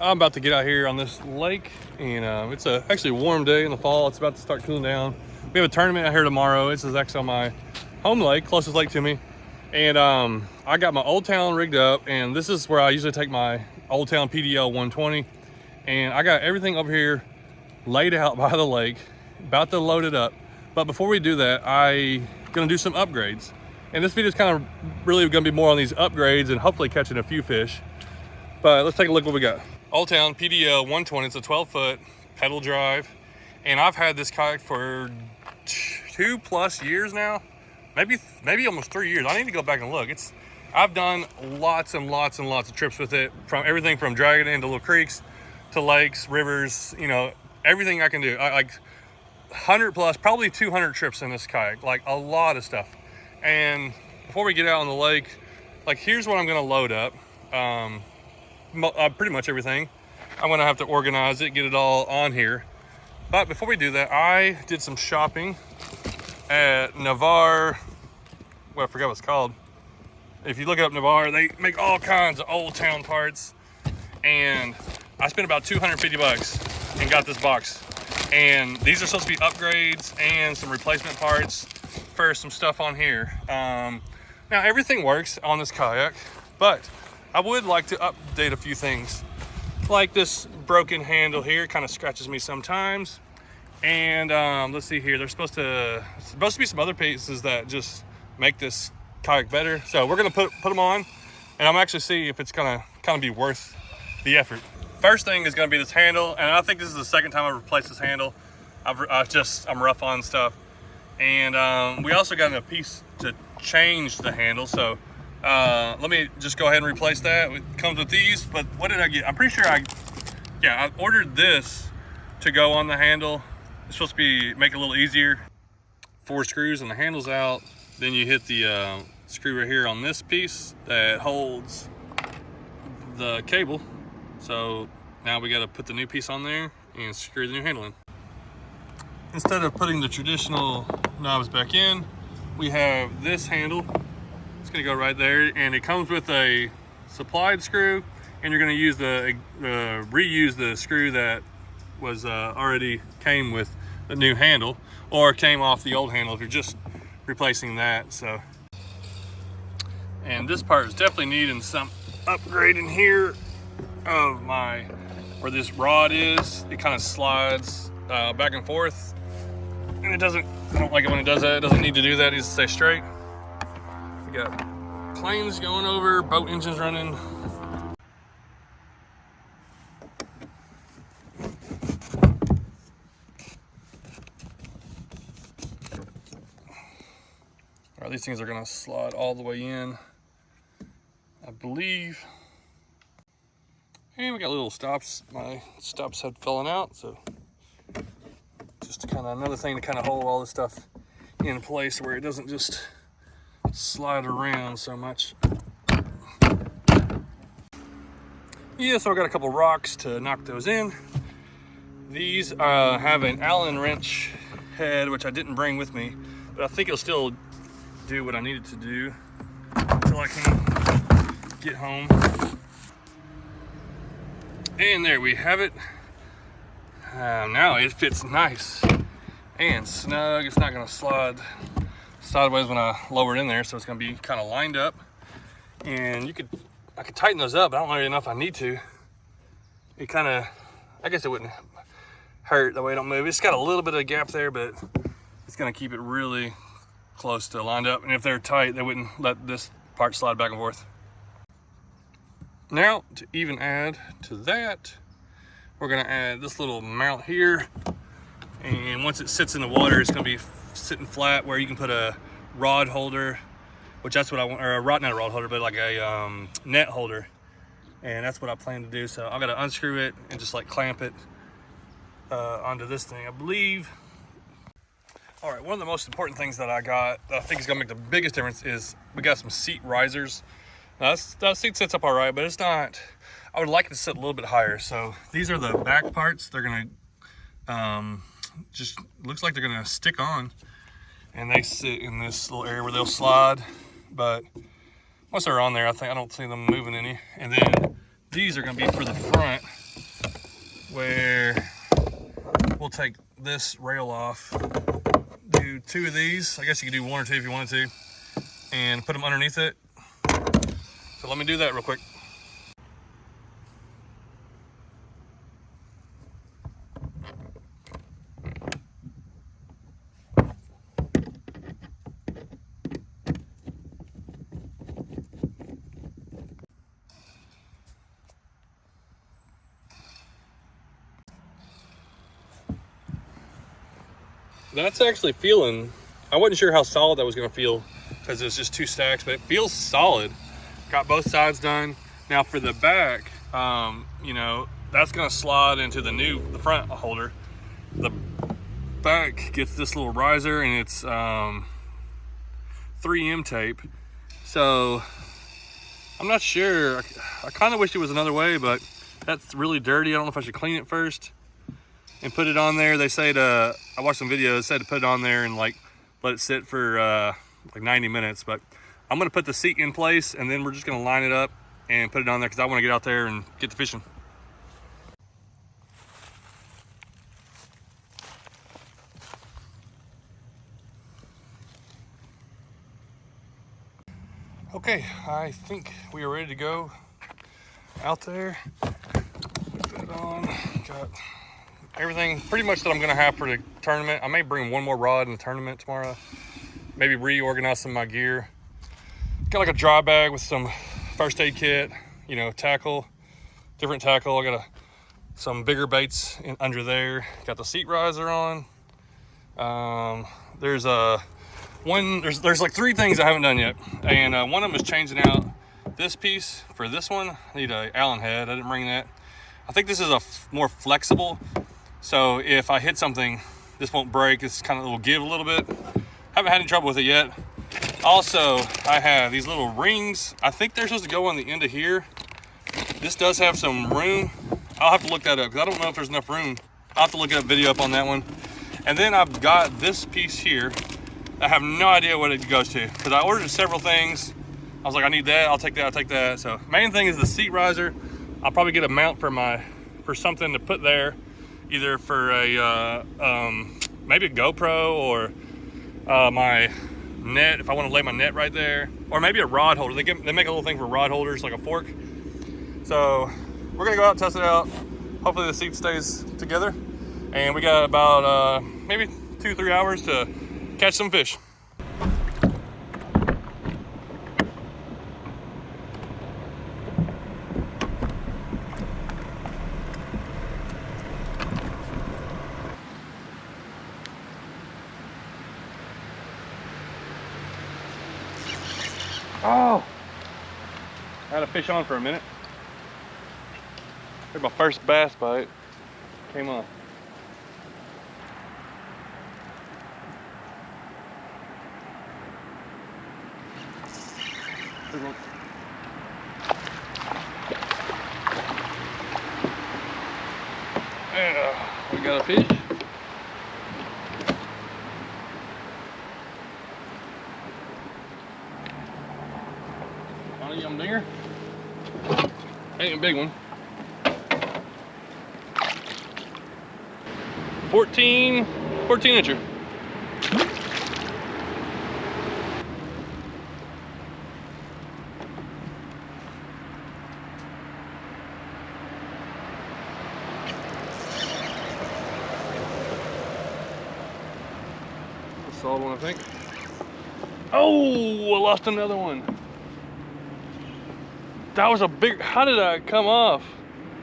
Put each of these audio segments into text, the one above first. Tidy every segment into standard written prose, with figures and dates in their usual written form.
I'm about to get out here on this lake, and it's actually a warm day in the fall. It's about to start cooling down. We have a tournament out here tomorrow. This is actually on my home lake, closest lake to me. And I got my Old Town rigged up, and this is where I usually take my Old Town PDL 120. And I got everything over here laid out by the lake, about to load it up. But before we do that, I'm gonna do some upgrades. And this video is kind of really gonna be more on these upgrades and hopefully catching a few fish. But let's take a look what we got. Old Town PDL 120, it's a 12-foot pedal drive. And I've had this kayak for 2+ years now. Maybe almost 3 years. I need to go back and look. I've done lots and lots and lots of trips with it, from everything from dragging it into little creeks to lakes, rivers, you know, everything I can do. Like 100+, probably 200 trips in this kayak, like a lot of stuff. And before we get out on the lake, like here's what I'm gonna load up. Pretty much everything. I'm gonna have to organize it, get it all on here. But before we do that, I did some shopping at Navarre. Well, I forgot what it's called. If you look up Navarre, they make all kinds of Old Town parts. And I spent about 250 bucks and got this box. And these are supposed to be upgrades and some replacement parts for some stuff on here. Now everything works on this kayak, but I would like to update a few things. Like this broken handle here, kind of scratches me sometimes. And let's see here, there's supposed to be some other pieces that just make this kayak better. So we're gonna put them on, and I'm actually see if it's gonna kind of be worth the effort. First thing is gonna be this handle, and I think this is the second time I've replaced this handle. I'm rough on stuff. And we also got a piece to change the handle, so let me just go ahead and replace that. It comes with these, but what did I get? I'm pretty sure I ordered this to go on the handle. It's supposed to be make it a little easier. 4 screws and the handle's out. Then you hit the screw right here on this piece that holds the cable. So now we got to put the new piece on there and screw the new handle in. Instead of putting the traditional knobs back in, we have this handle. It's gonna go right there, and it comes with a supplied screw, and you're gonna use reuse the screw that was already came with the new handle, or came off the old handle if you're just replacing that. So, and this part is definitely needing some upgrading here of where this rod is. It kind of slides back and forth, and I don't like it when it does that. It doesn't need to do that. It needs to stay straight. We got planes going over, boat engines running. All right, these things are gonna slide all the way in, I believe. And we got little stops. My stops had fallen out, so just kind of another thing to kind of hold all this stuff in place where it doesn't just slide around so much. Yeah, so I got a couple rocks to knock those in. These have an Allen wrench head, which I didn't bring with me, but I think it'll still do what I need it to do until I can get home. And there we have it. Now it fits nice and snug. It's not gonna slide sideways when I lower it in there, so it's gonna be kind of lined up. And I could tighten those up, but I don't really know if I need to. It kind of, I guess it wouldn't hurt the way I don't move. It's got a little bit of a gap there, but it's gonna keep it really close to lined up. And if they're tight, they wouldn't let this part slide back and forth. Now, to even add to that, we're gonna add this little mount here. And once it sits in the water, it's gonna be sitting flat where you can put a rod holder, which that's what I want, or not a rod holder, but like a net holder. And that's what I plan to do. So I'm gonna unscrew it and just like clamp it onto this thing, I believe. All right, one of the most important things that I got that I think is gonna make the biggest difference is we got some seat risers. Now that seat sits up all right, but it's not, I would like it to sit a little bit higher. So these are the back parts. They're gonna, just looks like they're gonna stick on, and they sit in this little area where they'll slide. But once they're on there, I don't see them moving any. And then These are gonna be for the front, where we'll take this rail off, do 2 of these. I guess you could do 1 or 2 if you wanted to, and put them underneath it. So let me do that real quick. That's actually feeling, I wasn't sure how solid that was gonna feel because it was just 2 stacks, but it feels solid. Got both sides done. Now for the back, you know, that's gonna slide into the front holder. The back gets this little riser, and it's 3M tape. So I'm not sure. I kind of wish it was another way, but that's really dirty. I don't know if I should clean it first and put it on there. They say to, I watched some videos, said to put it on there and like let it sit for like 90 minutes. But I'm gonna put the seat in place, and then we're just gonna line it up and put it on there because I want to get out there and get to fishing. Okay, I think we are ready to go out there. Put that on. Got everything pretty much that I'm gonna have for the tournament. I may bring 1 more rod in the tournament tomorrow. Maybe reorganize some of my gear. Got like a dry bag with some first aid kit, you know, tackle, different tackle. I got some bigger baits under there. Got the seat riser on. There's like 3 things I haven't done yet, and one of them is changing out this piece for this one. I need a Allen head. I didn't bring that. I think this is a more flexible, so if I hit something, this won't break. It's kind of, it will give a little bit. Haven't had any trouble with it yet. Also, I have these little rings. I think they're supposed to go on the end of here. This does have some room. I'll have to look that up because I don't know if there's enough room. I'll have to look up video up on that one. And then I've got this piece here. I have no idea what it goes to because I ordered several things. I was like, I need that, I'll take that, I'll take that. So main thing is the seat riser. I'll probably get a mount for something to put there, either for a maybe a GoPro or my net, if I want to lay my net right there, or maybe a rod holder. They make a little thing for rod holders, like a fork. So we're gonna go out and test it out. Hopefully the seat stays together, and we got about maybe 2-3 hours to catch some fish. Oh, I had a fish on for a minute. Here's my first bass bite. Came on. Yeah, we got a fish. On a yum dinger. Ain't a big one. 14 incher. Solid one, I think. Oh, I lost another one. That was a big, how did that come off?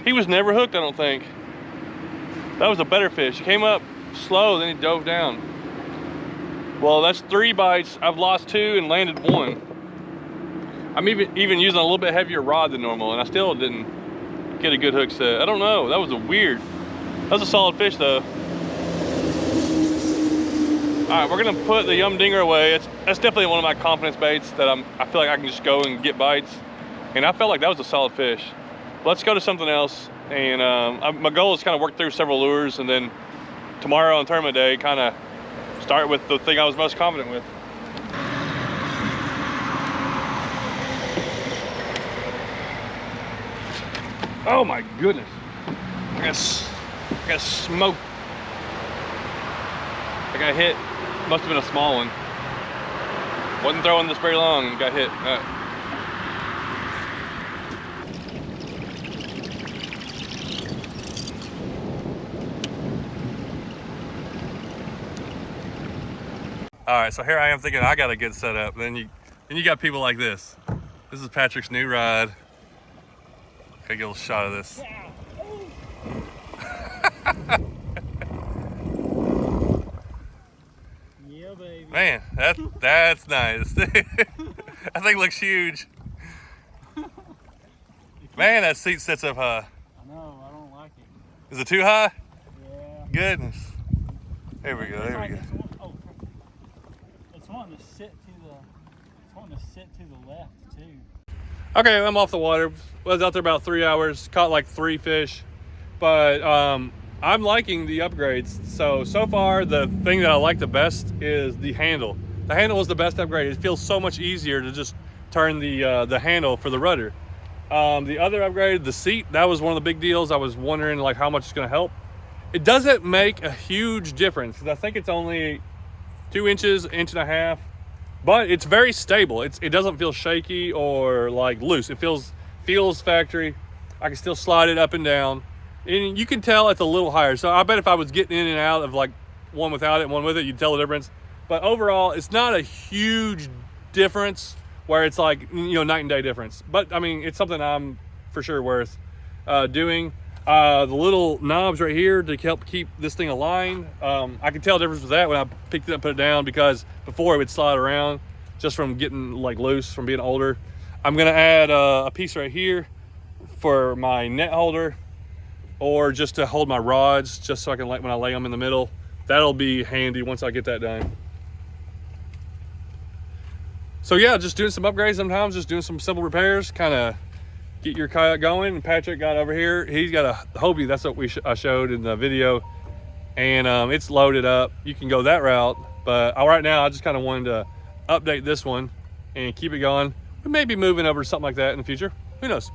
He was never hooked, I don't think. That was a better fish. He came up slow, then he dove down. Well, that's 3 bites. I've lost 2 and landed 1. I'm even using a little bit heavier rod than normal, and I still didn't get a good hook set. I don't know, that was that was a solid fish though. All right, we're gonna put the yum dinger away. That's definitely one of my confidence baits that I feel like I can just go and get bites. And I felt like that was a solid fish. Let's go to something else. And my goal is kind of work through several lures, and then tomorrow on tournament day, kind of start with the thing I was most confident with. Oh my goodness. I got smoked. I got hit. Must have been a small one. Wasn't throwing this very long, got hit. All right, so here I am thinking I got a good setup. Then you got people like this. This is Patrick's new ride. Okay, get a little shot of this. Yeah, baby. Man, that's nice. That thing looks huge. Man, that seat sits up high. I know, I don't like it. Is it too high? Yeah. Goodness. There we go. There we go. It's wanting to sit to the left too. Okay, I'm off the water. Was out there about 3 hours. Caught like 3 fish, but I'm liking the upgrades. So far, the thing that I like the best is the handle. The handle was the best upgrade. It feels so much easier to just turn the handle for the rudder. The other upgrade, the seat, that was one of the big deals. I was wondering like how much it's going to help. It doesn't make a huge difference because I think it's only 2 inches, 1.5 inches, but it's very stable. It doesn't feel shaky or like loose. It feels factory. I can still slide it up and down, and you can tell it's a little higher. So I bet if I was getting in and out of like one without it and one with it, you'd tell the difference. But overall, it's not a huge difference where it's like, night and day difference. But I mean, it's something I'm for sure worth doing. The little knobs right here to help keep this thing aligned. I can tell the difference with that when I picked it up, put it down, because before it would slide around just from getting like loose from being older. I'm gonna add a piece right here for my net holder, or just to hold my rods, just so I can when I lay them in the middle. That'll be handy once I get that done. So yeah, just doing some upgrades sometimes, just doing some simple repairs, kind of get your kayak going. And Patrick got over here. He's got a Hobie. That's what I showed in the video. And it's loaded up. You can go that route. But right now, I just kind of wanted to update this one and keep it going. We may be moving over to something like that in the future. Who knows?